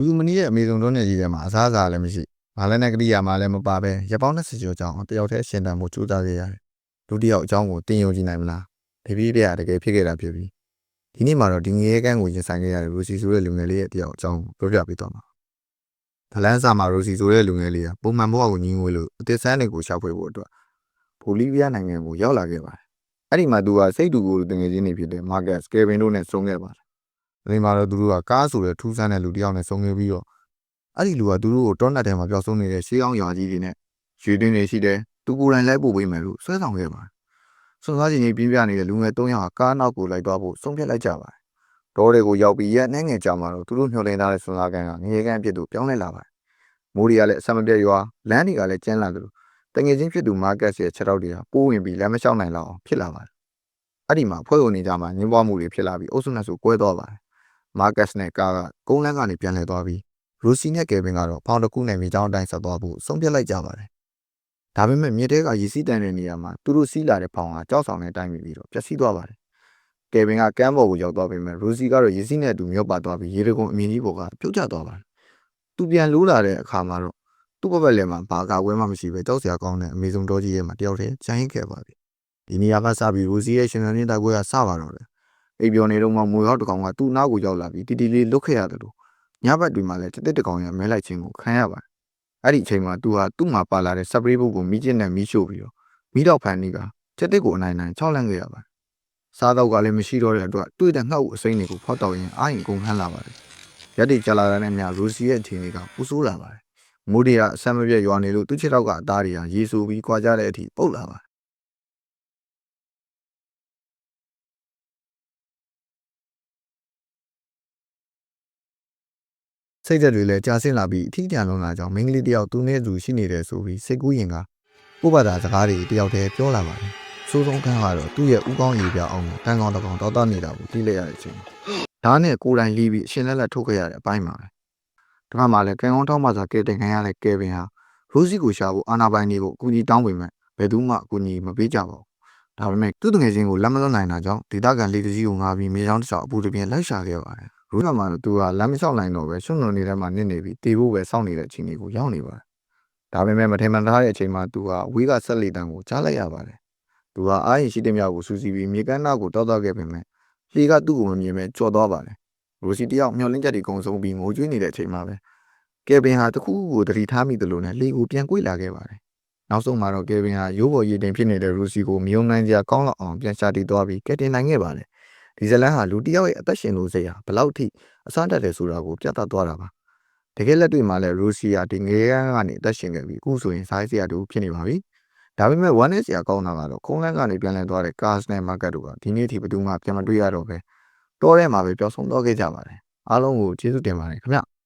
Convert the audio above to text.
လူမနီးရဲ့အမေဆုံးတွန်းနေကြီးထဲမှာအစားအစာလည်းမရှိ။မလည်းနဲ့ကတိရမှာလည်းမပါပဲ။ရက်ပေါင်း20ကျော်ကြောင်းတယောက်တည်းရှင်တန်မှုကြိုးစားခဲ့ရတယ်။လူတစ်ယောက်အကြောင်းကိုတင်ယုံကြည်နိုင်မလား။ဒီပြီးတည်းကတကယ်ဖြစ်ခဲ့တာဖြစ်ပြီးဒီနေ့မှာတော့ဒီငရဲကန်းကိုရင်ဆိုင်ခဲ့ရတဲ့ရိုစီဆိုတဲ့လူငယ်လေးရဲ့တယောက်အကြောင်းကိုပြောပြပေးသွားမှာ။ဒလန်းစာမှာရိုစီဆိုတဲ့လူငယ်လေးကပုံမှန်ဘဝကိုညီငွေလို့အသစ်ဆန်းတွေကိုရှာဖွေဖို့အတွက်ဘိုလီးဗီးယားနိုင်ငံကိုရောက်လာခဲ့ပါတယ်။အဲ့ဒီမှာသူကစိတ်တူကိုတငယ်ချင်းတွေဖြစ်တဲ့မာကတ်စကယ်ဗင်တို့နဲ့ဆုံခဲ့ပါတယ်။ဒီမှာတော့သူတို့ကကားဆိုတဲ့ထူးဆန်းတဲ့လူတစ်ယောက်နဲ့ဆုံခဲ့ပြီးတော့အဲ့ဒီလူကသူတို့ကိုတောနတ်ထဲမှာပျောက်ဆုံးနေတဲ့ရှေးအောင်ရွာကြီးတွေနဲ့ရွှေတွင်းတွေရှိတယ်သူကိုယ်တိုင်လိုက်ပို့ပေးမယ်လို့ဆွဲဆောင်ခဲ့ပါတယ်။စွန်စားချင်းကြီးပြင်းပြနေတဲ့လူငယ်3ယောက်ကကားနောက်ကိုလိုက်သွားဖို့ဆုံးဖြတ်လိုက်ကြပါတယ်။ဒေါ်တွေကိုရောက်ပြီးရက်နှဲငယ်ကြာမှတော့သူတို့မျှော်လင့်ထားတဲ့စွန်စားကန်ကငရေကန်အဖြစ်သို့ပြောင်းလဲလာပါတယ်။မိုးတွေကလည်းအဆက်မပြတ်ရွာလမ်းတွေကလည်းကျန်းလာတယ်လို့တငယ်ချင်းဖြစ်သူမာကတ်ရဲ့ခြေထောက်တွေကပိုးဝင်ပြီးလမ်းမလျှောက်နိုင်လောက်အောင်ဖြစ်လာပါတယ်။အဲ့ဒီမှာဖွဲ့ဝင်နေကြမှာငင်းပွားမှုတွေဖြစ်လာပြီးအုပ်စုနဲ့ဆိုကွဲသွားပါတယ်။မာကတ်နဲ့ကားကကုန်းလန်းကနေပြန်လှည့်သွားပြီးရိုစီနဲ့ကယ်ဗင်ကတော့ဖောင်တစ်ခုနဲ့မြေချောင်းအတိုင်းဆက်သွားဖို့ဆုံးဖြတ်လိုက်ကြပါတယ်။ဒါပေမဲ့မြေတဲကရေစီးတန်တဲ့နေရာမှာသူတို့စီးလာတဲ့ဖောင်ကကြောက်ဆောင်တဲ့အတိုင်းပြီးတော့ပျက်စီးသွားပါတယ်။ကယ်ဗင်ကကမ်းပေါ်ကိုရောက်သွားပြီးမှရိုစီကတော့ရေစီးနဲ့အတူမြော့ပါသွားပြီးရေတကုံအမြင့်ကြီးပေါ်ကပြုတ်ကျသွားပါတယ်။သူပြန်လိုးလာတဲ့အခါမှာတော့သူ့ဘက်လည်းမှာဘာကာကွဲမှမရှိပဲကြောက်စရာကောင်းတဲ့အမေဆုံးတော်ကြီးရဲ့မှာတယောက်တည်းကျန်ရစ်ခဲ့ပါပြီ။ဒီနေရာကစပြီးရိုစီရဲ့ရှင်သန်နေတဲ့တိုက်ပွဲကစပါတော့တယ်။အိပ်ပျော်နေတော့မှမွေဟောက်တကောင်ကသူ့နားကိုရောက်လာပြီးတီတီလေးလွတ်ခဲ့ရတယ်လို့ညဘက်တွေမှာလည်းတစ်ကောင်ရမဲလိုက်ခြင်းကိုခံရပါတယ်။အဲ့ဒီအချိန်မှာသူဟာသူ့မှာပါလာတဲ့စပရေးဘုတ်ကိုမီးကျစ်နဲ့မီးရှို့ပြီးတော့မီးတော့ဖန်နေကတစ်ကိုအနိုင်ချောက်လန့်ခဲ့ရပါတယ်။စားတော့ကလည်းမရှိတော့တဲ့အတွက်တွေ့တဲ့ငှက်ဥအစိမ်းတွေကိုဖောက်တော့ရင်အာရင်ကုန်ခန်းလာပါတယ်။ရက်တွေကြာလာတဲ့ညရိုစီရဲ့အချိန်တွေကပူဆိုးလာပါတယ်။မိုးတွေကအဆမ်းမပြတ်ရွာနေလို့သူ့ခြေထောက်ကအသားတွေကရေဆူပြီးကြွားကြတဲ့အထိပုတ်လာပါတယ်စိတ်သက်တွေလည်းကြာဆင်းလာပြီးအထီးကျန်လုံးလာကြောင်းမိန်းကလေးတယောက်သူနဲ့သူရှိနေတယ်ဆိုပြီးစိတ်ကူးရင်ကကို့ဘာသာစကားတွေတယောက်တည်းပြောလာပါတယ်။စိုးဆုံးခန်းကတော့သူ့ရဲ့ဥကောင်းရေပြအောင်တန်ကောင်တကောင်တောက်တနေတာကိုသိလိုက်ရတဲ့အချိန်။ဒါနဲ့ကိုယ်တိုင်လီးပြီးအရှင်လက်လက်ထုတ်ခဲ့ရတဲ့အပိုင်းပါပဲ။ဒါမှလည်းကံကောင်းထောက်မှသာကဲတင်ခံရတဲ့ကယ်ဗင်ဟာရိုစီကိုရှာဖို့အာနာပိုင်နေဖို့အကူကြီးတောင်းပေမဲ့ဘယ်သူမှအကူကြီးမပေးကြပါဘူး။ဒါပေမဲ့သူ့တငယ်ချင်းကိုလက်မလွတ်နိုင်တာကြောင့်ဒေသခံလေတကြီးကိုငားပြီးမြေချောင်းတစ်ချောင်းအပူတပြင်းလိုက်ရှာခဲ့ပါတယ်။ရိုးကမှတော့သူကလမ်းမလျှောက်နိုင်တော့ပဲရွှွန့်လွန်နေတဲ့မှာနစ်နေပြီးတေဖို့ပဲစောင့်နေတဲ့အချိန်လေးကိုရောက်နေပါတယ်။ဒါပေမဲ့မထင်မှန်ထားတဲ့အချိန်မှာသူကဝေးကဆက်လီတန်ကိုကြားလိုက်ရပါတယ်။သူကအားရင်ရှိတဲ့မြောက်ကိုစူးစီးပြီးမြေကမ်းနားကိုတောက်တော့ခဲ့ပေမဲ့လေကသူ့ကိုမမြင်ပဲကြော်သွားပါတယ်။ရိုစီတယောက်မျောလင်းချက်တွေကုံဆုံးပြီးငိုကြွေးနေတဲ့အချိန်မှာပဲကယ်ဗင်ဟာတခုခုကိုတတိထားမိသလိုနဲ့လေကိုပြန်ကွေ့လာခဲ့ပါတယ်။နောက်ဆုံးမှာတော့ကယ်ဗင်ဟာရိုးပေါ်ရည်တင်ဖြစ်နေတဲ့ရိုစီကိုမြုံနိုင်စရာကောင်းလောက်အောင်ပြန်ရှာတည်သွားပြီးကယ်တင်နိုင်ခဲ့ပါတယ်။ဒီဇလန်ဟာလူတစ်ယောက်ရဲ့အသက်ရှင်လို့စိတ်ဟာဘလောက်ထိအစားတက်တယ်ဆိုတာကိုပြသသွားတာပါ။တကယ်လက်တွေ့မှာလည်းရိုစီယာဒီငရေကန်းကနေအသက်ရှင်ခဲ့ပြီးအခုဆိုရင်စားစရာတူဖြစ်နေပါပြီ။ဒါပေမဲ့ဝမ်းနဲ့စရာကောင်းတာကတော့ခုံးလန်းကနေပြန်လည်သွားတဲ့ကားစနဲ့မာကတ်တို့ကဒီနေ့ထိဘယ်သူမှပြန်မတွေ့ရတော့ပဲတောထဲမှာပဲပျောက်ဆုံးသွားခဲ့ကြပါတယ်။အားလုံးကိုကျေးဇူးတင်ပါတယ်ခင်ဗျ။